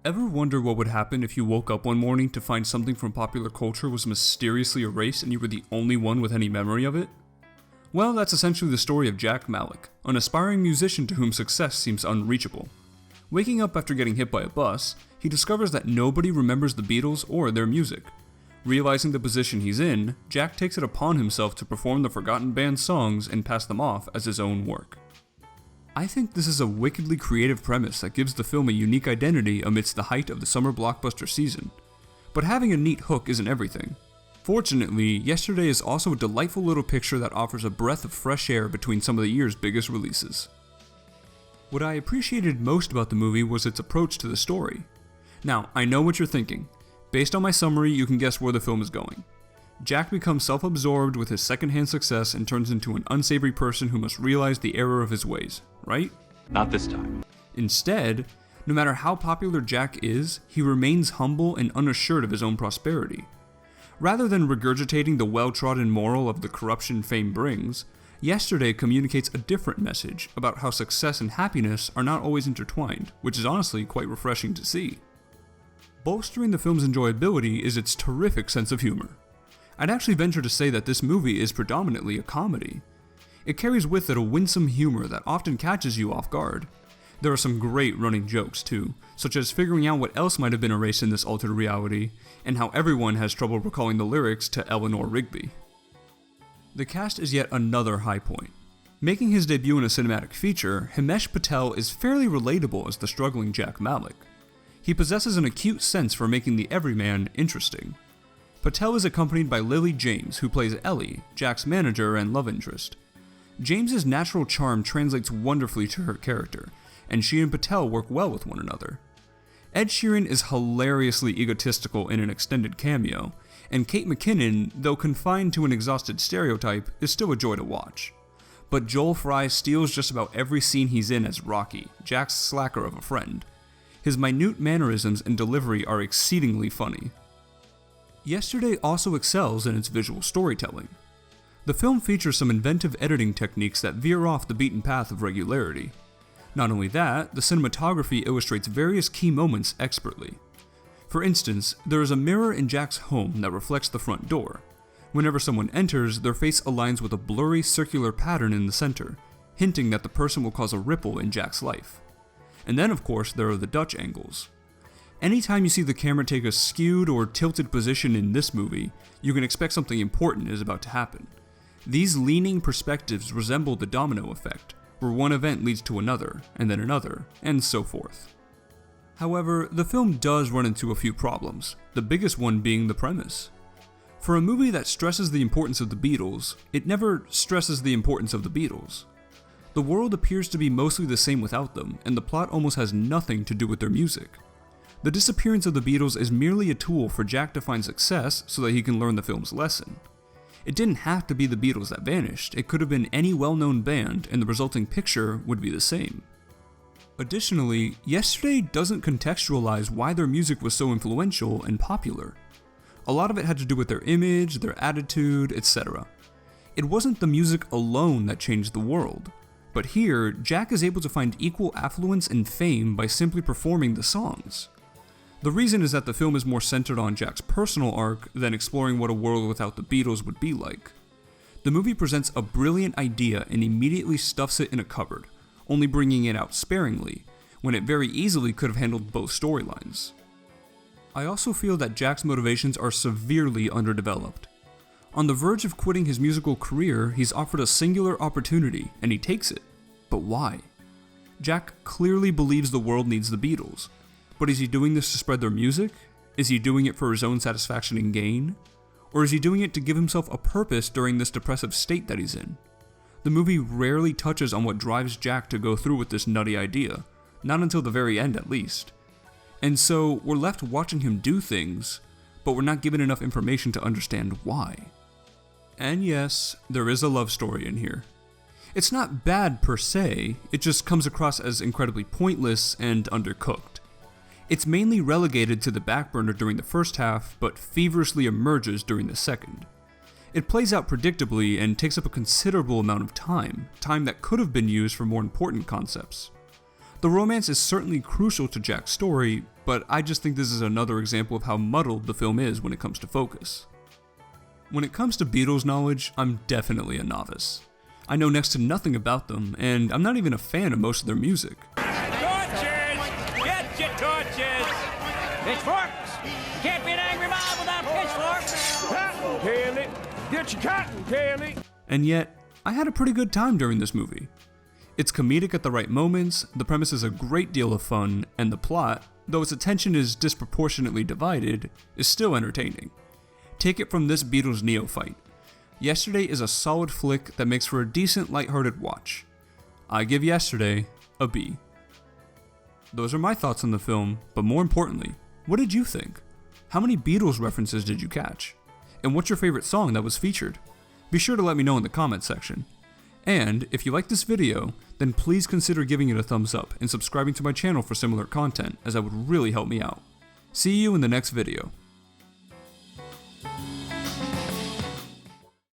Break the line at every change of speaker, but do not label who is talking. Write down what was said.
Ever wonder what would happen if you woke up one morning to find something from popular culture was mysteriously erased and you were the only one with any memory of it? Well, that's essentially the story of Jack Malik, an aspiring musician to whom success seems unreachable. Waking up after getting hit by a bus, he discovers that nobody remembers the Beatles or their music. Realizing the position he's in, Jack takes it upon himself to perform the forgotten band's songs and pass them off as his own work. I think this is a wickedly creative premise that gives the film a unique identity amidst the height of the summer blockbuster season. But having a neat hook isn't everything. Fortunately, Yesterday is also a delightful little picture that offers a breath of fresh air between some of the year's biggest releases. What I appreciated most about the movie was its approach to the story. Now, I know what you're thinking. Based on my summary, you can guess where the film is going. Jack becomes self-absorbed with his secondhand success and turns into an unsavory person who must realize the error of his ways, right?
Not this time.
Instead, no matter how popular Jack is, he remains humble and unassured of his own prosperity. Rather than regurgitating the well-trodden moral of the corruption fame brings, Yesterday communicates a different message about how success and happiness are not always intertwined, which is honestly quite refreshing to see. Bolstering the film's enjoyability is its terrific sense of humor. I'd actually venture to say that this movie is predominantly a comedy. It carries with it a winsome humor that often catches you off guard. There are some great running jokes too, such as figuring out what else might have been erased in this altered reality, and how everyone has trouble recalling the lyrics to Eleanor Rigby. The cast is yet another high point. Making his debut in a cinematic feature, Himesh Patel is fairly relatable as the struggling Jack Malik. He possesses an acute sense for making the everyman interesting. Patel is accompanied by Lily James, who plays Ellie, Jack's manager and love interest. James's natural charm translates wonderfully to her character, and she and Patel work well with one another. Ed Sheeran is hilariously egotistical in an extended cameo, and Kate McKinnon, though confined to an exhausted stereotype, is still a joy to watch. But Joel Fry steals just about every scene he's in as Rocky, Jack's slacker of a friend. His minute mannerisms and delivery are exceedingly funny. Yesterday also excels in its visual storytelling. The film features some inventive editing techniques that veer off the beaten path of regularity. Not only that, the cinematography illustrates various key moments expertly. For instance, there is a mirror in Jack's home that reflects the front door. Whenever someone enters, their face aligns with a blurry circular pattern in the center, hinting that the person will cause a ripple in Jack's life. And then of course there are the Dutch angles. Anytime you see the camera take a skewed or tilted position in this movie, you can expect something important is about to happen. These leaning perspectives resemble the domino effect, where one event leads to another, and then another, and so forth. However, the film does run into a few problems, the biggest one being the premise. For a movie that stresses the importance of the Beatles, it never stresses the importance of the Beatles. The world appears to be mostly the same without them, and the plot almost has nothing to do with their music. The disappearance of the Beatles is merely a tool for Jack to find success so that he can learn the film's lesson. It didn't have to be the Beatles that vanished, it could have been any well-known band and the resulting picture would be the same. Additionally, Yesterday doesn't contextualize why their music was so influential and popular. A lot of it had to do with their image, their attitude, etc. It wasn't the music alone that changed the world, but here, Jack is able to find equal affluence and fame by simply performing the songs. The reason is that the film is more centered on Jack's personal arc than exploring what a world without the Beatles would be like. The movie presents a brilliant idea and immediately stuffs it in a cupboard, only bringing it out sparingly, when it very easily could have handled both storylines. I also feel that Jack's motivations are severely underdeveloped. On the verge of quitting his musical career, he's offered a singular opportunity, and he takes it. But why? Jack clearly believes the world needs the Beatles. But is he doing this to spread their music? Is he doing it for his own satisfaction and gain? Or is he doing it to give himself a purpose during this depressive state that he's in? The movie rarely touches on what drives Jack to go through with this nutty idea, not until the very end at least. And so we're left watching him do things, but we're not given enough information to understand why. And yes, there is a love story in here. It's not bad per se, it just comes across as incredibly pointless and undercooked. It's mainly relegated to the back burner during the first half, but feverishly emerges during the second. It plays out predictably and takes up a considerable amount of time that could have been used for more important concepts. The romance is certainly crucial to Jack's story, but I just think this is another example of how muddled the film is when it comes to focus. When it comes to Beatles knowledge, I'm definitely a novice. I know next to nothing about them, and I'm not even a fan of most of their music.
Torches! Get your torches! Pitchforks! Can't be an angry mob without pitchforks!
Cotton candy! Get your cotton candy!
And yet, I had a pretty good time during this movie. It's comedic at the right moments, the premise is a great deal of fun, and the plot, though its attention is disproportionately divided, is still entertaining. Take it from this Beatles neophyte. Yesterday is a solid flick that makes for a decent lighthearted watch. I give Yesterday a B. Those are my thoughts on the film, but more importantly, what did you think? How many Beatles references did you catch? And what's your favorite song that was featured? Be sure to let me know in the comments section. And if you like this video, then please consider giving it a thumbs up and subscribing to my channel for similar content, as that would really help me out. See you in the next video.